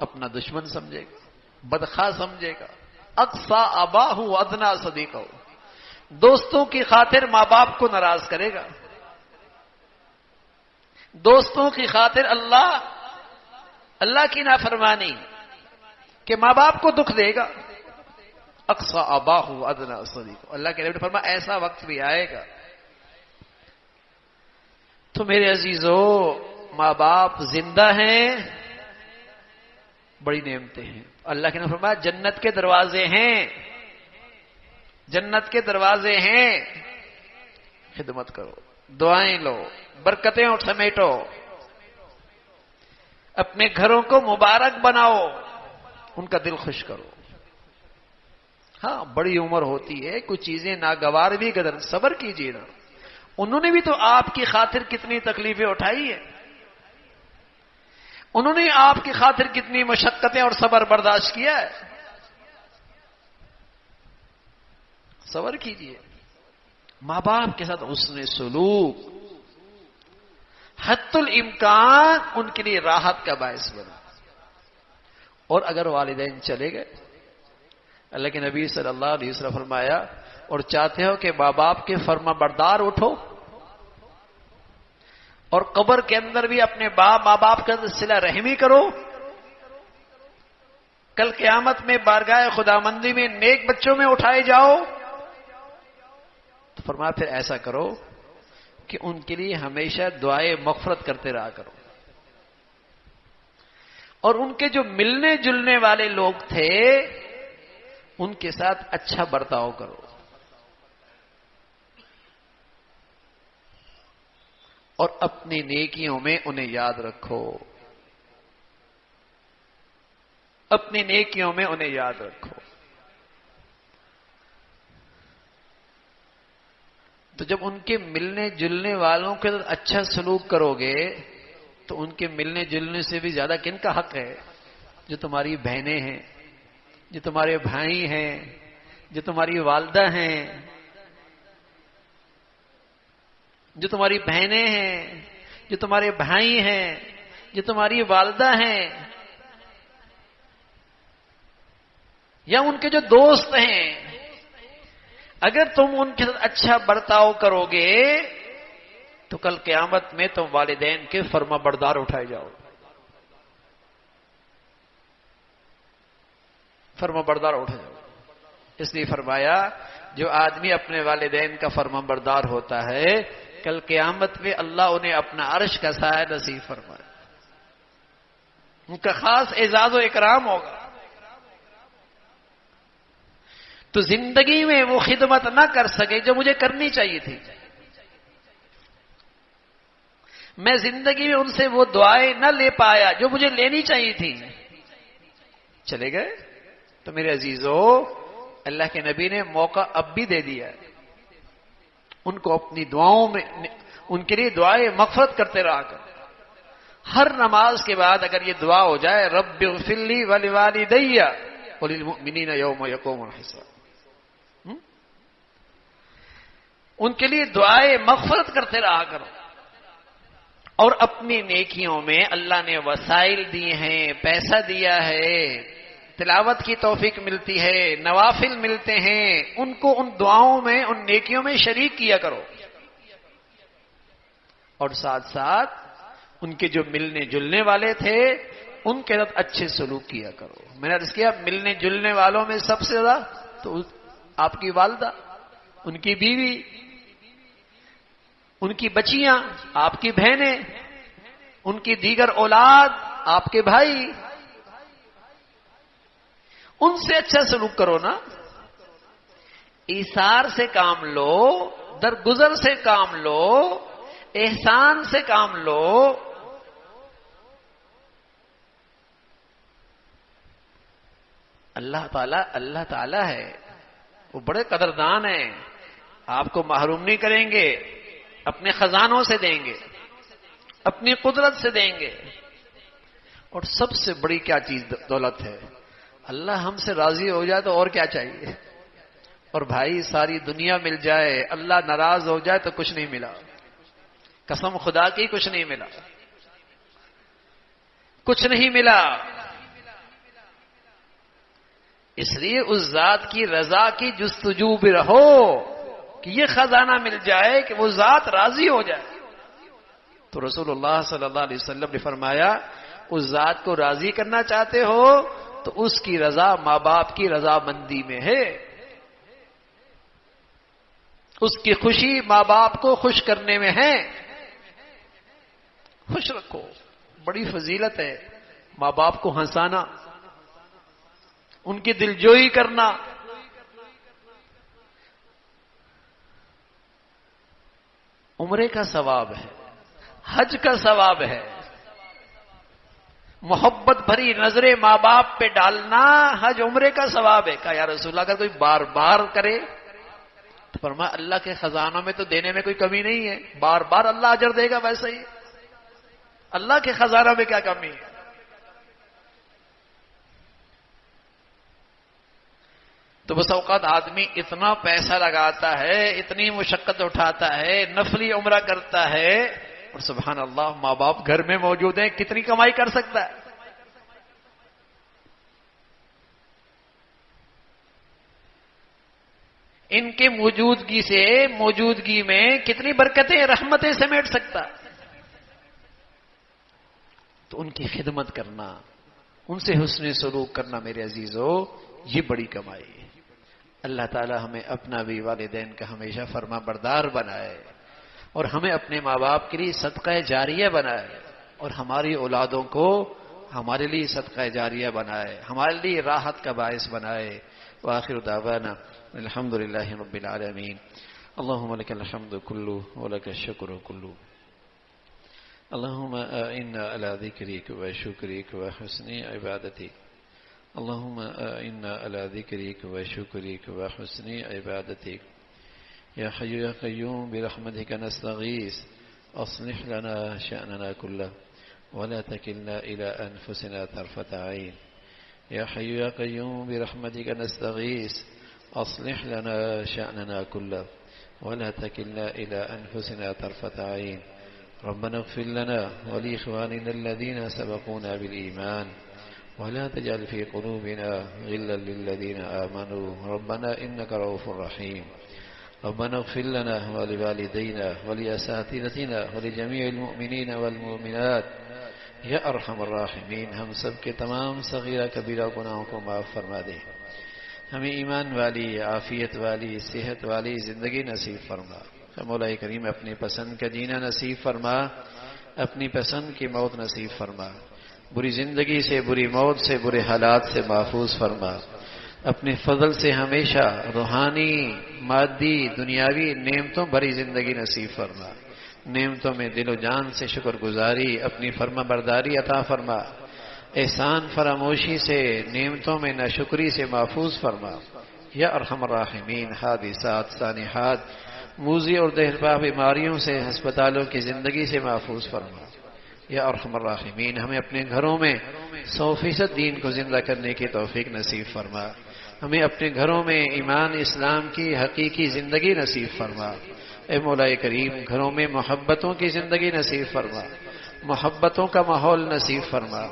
اپنا دشمن سمجھے گا، بدخواہ سمجھے گا۔ اقصى آباہ وَأَدْنَا صَدِيقَهُ، دوستوں کی خاطر ماں باپ کو ناراض کرے گا، دوستوں کی خاطر اللہ کی نافرمانی کہ ماں باپ کو دکھ دے گا۔ اقصى آباہ وَأَدْنَا صَدِيقَهُ، اللہ کے نبی نے فرمایا ایسا وقت بھی آئے گا۔ تو میرے عزیزو، ماں باپ زندہ ہیں، بڑی نعمتیں ہیں۔ اللہ کے نے فرمایا جنت کے دروازے ہیں، جنت کے دروازے ہیں، خدمت کرو، دعائیں لو، برکتیں اور سمیٹو، اپنے گھروں کو مبارک بناؤ، ان کا دل خوش کرو۔ ہاں بڑی عمر ہوتی ہے، کچھ چیزیں ناگوار بھی قدر، صبر کیجیے نا، انہوں نے بھی تو آپ کی خاطر کتنی تکلیفیں اٹھائی ہیں، انہوں نے آپ کی خاطر کتنی مشقتیں اور صبر برداشت کیا ہے، صبر کیجیے۔ ماں باپ کے ساتھ حسن سلوک حتی الامکان ان کے لیے راحت کا باعث بنا۔ اور اگر والدین چلے گئے، اللہ کے نبی صلی اللہ علیہ وسلم فرمایا، اور چاہتے ہو کہ ماں باپ کے فرما بردار اٹھو اور قبر کے اندر بھی اپنے ماں باپ کا صلہ رحمی کرو، کل قیامت میں بارگاہ خداوندی میں نیک بچوں میں اٹھائے جاؤ، تو فرمایا پھر ایسا کرو کہ ان کے لیے ہمیشہ دعائے مغفرت کرتے رہا کرو، اور ان کے جو ملنے جلنے والے لوگ تھے ان کے ساتھ اچھا برتاؤ کرو، اور اپنی نیکیوں میں انہیں یاد رکھو، اپنی نیکیوں میں انہیں یاد رکھو۔ تو جب ان کے ملنے جلنے والوں کے ساتھ اچھا سلوک کرو گے تو ان کے ملنے جلنے سے بھی زیادہ کن کا حق ہے؟ جو تمہاری بہنیں ہیں، جو تمہارے بھائی ہیں، جو تمہاری والدہ ہیں، جو تمہاری بہنیں ہیں، جو تمہارے بھائی ہیں، جو تمہاری والدہ ہیں، یا ان کے جو دوست ہیں، اگر تم ان کے ساتھ اچھا برتاؤ کرو گے تو کل قیامت میں تم والدین کے فرما بردار اٹھائے جاؤ، فرما بردار اٹھائے جاؤ۔ اس لیے فرمایا جو آدمی اپنے والدین کا فرما بردار ہوتا ہے، کل قیامت میں اللہ انہیں اپنا عرش کا سایہ نصیب فرمائے، ان کا خاص اعزاز و اکرام ہوگا۔ تو زندگی میں وہ خدمت نہ کر سکے جو مجھے کرنی چاہیے تھی، میں زندگی میں ان سے وہ دعائیں نہ لے پایا جو مجھے لینی چاہیے تھی، چلے گئے۔ تو میرے عزیزو، اللہ کے نبی نے موقع اب بھی دے دیا ہے، ان کو اپنی دعاؤں میں، ان کے لیے دعائیں مغفرت کرتے رہا کر۔ ہر نماز کے بعد اگر یہ دعا ہو جائے، رب اغفر لی ولوالدی وللمؤمنین یوم یقوم الحساب، ان کے لیے دعائیں مغفرت کرتے رہا کرو، اور اپنی نیکیوں میں اللہ نے وسائل دیے ہیں، پیسہ دیا ہے، تلاوت کی توفیق ملتی ہے، نوافل ملتے ہیں، ان کو ان دعاؤں میں، ان نیکیوں میں شریک کیا کرو، اور ساتھ ساتھ ان کے جو ملنے جلنے والے تھے ان کے ساتھ اچھے سلوک کیا کرو۔ میں نے عرض کیا ملنے جلنے والوں میں سب سے زیادہ تو آپ کی والدہ، ان کی بیوی، ان کی بچیاں، آپ کی بہنیں، ان کی دیگر اولاد، آپ کے بھائی، ان سے اچھا سلوک کرو نا، ایثار سے کام لو، درگزر سے کام لو، احسان سے کام لو۔ اللہ تعالی ہے، وہ بڑے قدردان ہیں، آپ کو محروم نہیں کریں گے، اپنے خزانوں سے دیں گے، اپنی قدرت سے دیں گے، اور سب سے بڑی کیا چیز دولت ہے؟ اللہ ہم سے راضی ہو جائے تو اور کیا چاہیے؟ اور بھائی ساری دنیا مل جائے، اللہ ناراض ہو جائے تو کچھ نہیں ملا، قسم خدا کی کچھ نہیں ملا، کچھ نہیں ملا۔ اس لیے اس ذات کی رضا کی جستجو بھی رہو کہ یہ خزانہ مل جائے کہ وہ ذات راضی ہو جائے۔ تو رسول اللہ صلی اللہ علیہ وسلم نے فرمایا اس ذات کو راضی کرنا چاہتے ہو تو اس کی رضا ماں باپ کی رضا مندی میں ہے، اس کی خوشی ماں باپ کو خوش کرنے میں ہے، خوش رکھو۔ بڑی فضیلت ہے ماں باپ کو ہنسانا، ان کی دلجوئی کرنا۔ عمرے کا ثواب ہے، حج کا ثواب ہے، محبت بھری نظریں ماں باپ پہ ڈالنا حج عمرے کا ثواب ہے۔ کہا یا رسول اللہ اگر کوئی بار بار کرے تو فرمایا اللہ کے خزانوں میں تو دینے میں کوئی کمی نہیں ہے، بار بار اللہ اجر دے گا، ویسے ہی اللہ کے خزانوں میں کیا کمی ہے؟ تو بس اوقات آدمی اتنا پیسہ لگاتا ہے، اتنی مشقت اٹھاتا ہے، نفلی عمرہ کرتا ہے، اور سبحان اللہ ماں باپ گھر میں موجود ہیں، کتنی کمائی کر سکتا ہے؟ ان کے موجودگی میں کتنی برکتیں رحمتیں سمیٹ سکتا ہے۔ تو ان کی خدمت کرنا، ان سے حسن سلوک کرنا میرے عزیزو، یہ بڑی کمائی ہے۔ اللہ تعالی ہمیں اپنا بھی والدین کا ہمیشہ فرما بردار بنائے، اور ہمیں اپنے ماں باپ کے لیے صدقہ جاریہ بنائے، اور ہماری اولادوں کو ہمارے لیے صدقہ جاریہ بنائے، ہمارے لیے راحت کا باعث بنائے۔ وآخر دعوانا الحمد للہ رب العالمین۔ اللہم لک الحمد کلو ولک الشکر کلو، اللہم اعنا علی ذکرک وشکرک وحسن عبادتک، اللہم اعنا علی ذکرک وشکرک وحسن عبادتک، یا حی یا قیوم برحمتک نستغیث اصلح لنا شأننا کلہ ولا تکلنا الى انفسنا طرفة عین، یا حی یا قیوم برحمتک نستغیث اصلح لنا شأننا کلہ ولا تکلنا الى انفسنا طرفة عین، ربنا اغفر لنا ولإخواننا الذين سبقونا بالإيمان ولا تجعل في قلوبنا غلا للذين آمنوا ربنا إنك رؤوف رحيم، ربنا اغفر لنا ولوالدينا ولأساتذتنا ولجميع المؤمنين والمؤمنات یا ارحم الراحمین۔ ہم سب کے تمام صغیرہ کبیرہ گناہوں کو معاف فرما دے، ہمیں ایمان والی، عافیت والی، صحت والی زندگی نصیب فرما۔ مولا کریم اپنی پسند کا جینا نصیب فرما، اپنی پسند کی موت نصیب فرما، بری زندگی سے، بری موت سے، برے حالات سے محفوظ فرما، اپنے فضل سے ہمیشہ روحانی، مادی، دنیاوی نعمتوں بھری زندگی نصیب فرما، نعمتوں میں دل و جان سے شکر گزاری، اپنی فرما برداری عطا فرما، احسان فراموشی سے، نعمتوں میں ناشکری سے محفوظ فرما، یا ارحم الراحمین۔ حادثات، سانحات، موذی اور دہربا بیماریوں سے، ہسپتالوں کی زندگی سے محفوظ فرما، یا ارحم الراحمین۔ ہمیں اپنے گھروں میں 100% دین کو زندہ کرنے کی توفیق نصیب فرما، ہمیں اپنے گھروں میں ایمان اسلام کی حقیقی زندگی نصیب فرما۔ اے مولا کریم گھروں میں محبتوں کی زندگی نصیب فرما، محبتوں کا ماحول نصیب فرما،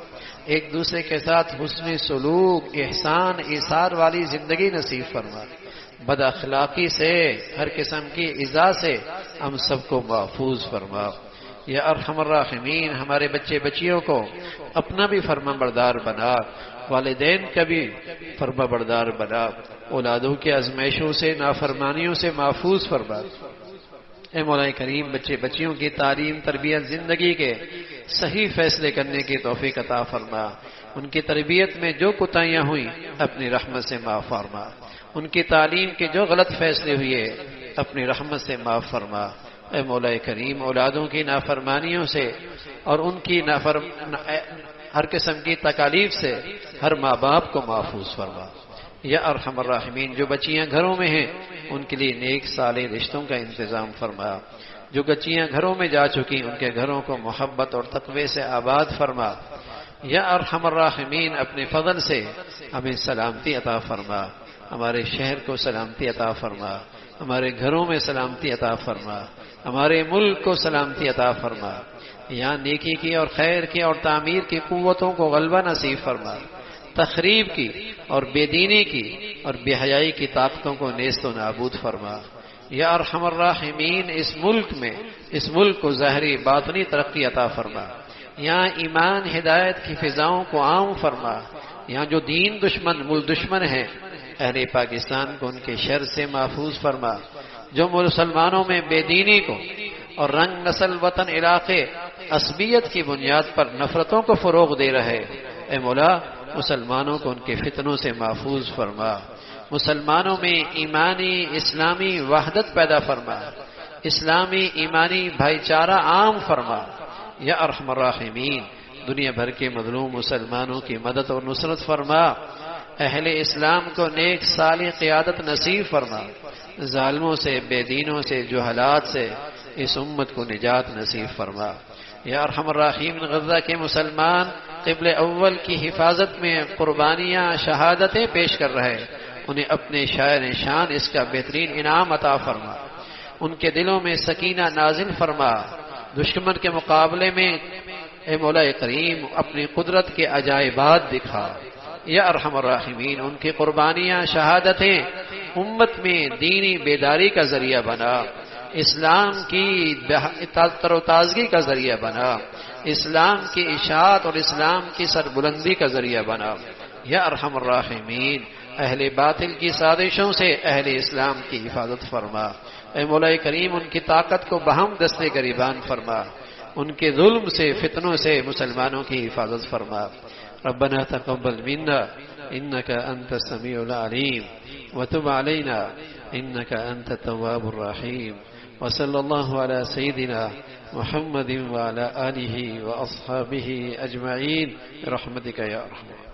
ایک دوسرے کے ساتھ حسن سلوک، احسان، ایثار والی زندگی نصیب فرما، بد اخلاقی سے، ہر قسم کی ایذا سے ہم سب کو محفوظ فرما، یا ارحم الراحمین۔ ہمارے بچے بچیوں کو اپنا بھی فرما بردار بنا، والدین کا بھی فرما بردار بنا، اولادوں کی آزمائشوں سے، نافرمانیوں سے محفوظ فرما۔ اے مولا کریم بچے بچیوں کی تعلیم، تربیت، زندگی کے صحیح فیصلے کرنے کی توفیق عطا فرما، ان کی تربیت میں جو کوتاہیاں ہوئیں اپنی رحمت سے معاف فرما، ان کی تعلیم کے جو غلط فیصلے ہوئے اپنی رحمت سے معاف فرما۔ اے مولا کریم اولادوں کی نافرمانیوں سے اور ان کی ہر قسم کی تکالیف سے ہر ماں باپ کو محفوظ فرما، یا ارحم الراحمین۔ جو بچیاں گھروں میں ہیں ان کے لیے نیک صالح رشتوں کا انتظام فرما، جو بچیاں گھروں میں جا چکی ان کے گھروں کو محبت اور تقوی سے آباد فرما، یا ارحم الراحمین اپنے فضل سے ہمیں سلامتی عطا فرما، ہمارے شہر کو سلامتی عطا فرما، ہمارے گھروں میں سلامتی عطا فرما، ہمارے ملک کو سلامتی عطا فرما، یہاں نیکی کی اور خیر کی اور تعمیر کی قوتوں کو غلبہ نصیب فرما، تخریب کی اور بے دینی کی اور بے حیائی کی طاقتوں کو نیست و نابود فرما۔ یا ارحم الراحمین اس ملک کو ظاہری باطنی ترقی عطا فرما، یہاں ایمان ہدایت کی فضاؤں کو عام فرما، یہاں جو دین دشمن ملک دشمن ہیں اہل پاکستان کو ان کے شر سے محفوظ فرما، جو مسلمانوں میں بے دینی کو اور رنگ نسل وطن علاقے عصبیت کی بنیاد پر نفرتوں کو فروغ دے رہے، اے مولا مسلمانوں کو ان کے فتنوں سے محفوظ فرما، مسلمانوں میں ایمانی اسلامی وحدت پیدا فرما، اسلامی ایمانی بھائی چارہ عام فرما۔ یا ارحم الراحمین دنیا بھر کے مظلوم مسلمانوں کی مدد اور نصرت فرما، اہل اسلام کو نیک صالح قیادت نصیب فرما، ظالموں سے بے دینوں سے جہالات سے اس امت کو نجات نصیب فرما۔ یا ارحم الراحمین غزہ کے مسلمان قبل اول کی حفاظت میں قربانیاں شہادتیں پیش کر رہے، انہیں اپنے شاعر شان اس کا بہترین انعام عطا فرما، ان کے دلوں میں سکینہ نازل فرما، دشمن کے مقابلے میں اے مولا کریم اپنی قدرت کے عجائبات دکھا۔ یا ارحم الراحمین ان کی قربانیاں شہادتیں امت میں دینی بیداری کا ذریعہ بنا، اسلام کی تر و تازگی کا ذریعہ بنا، اسلام کی اشاعت اور اسلام کی سربلندی کا ذریعہ بنا۔ یا ارحم الراحمین اہل باطل کی سازشوں سے اہل اسلام کی حفاظت فرما، اے مولا کریم ان کی طاقت کو بہم دستے گریبان فرما، ان کے ظلم سے فتنوں سے مسلمانوں کی حفاظت فرما۔ ربنا تقبل منا انك انت السميع العليم وتب علينا انك انت التواب الرحيم، وصلى الله على سيدنا محمد وعلى آله وأصحابه أجمعين برحمتك يا أرحم الراحمين۔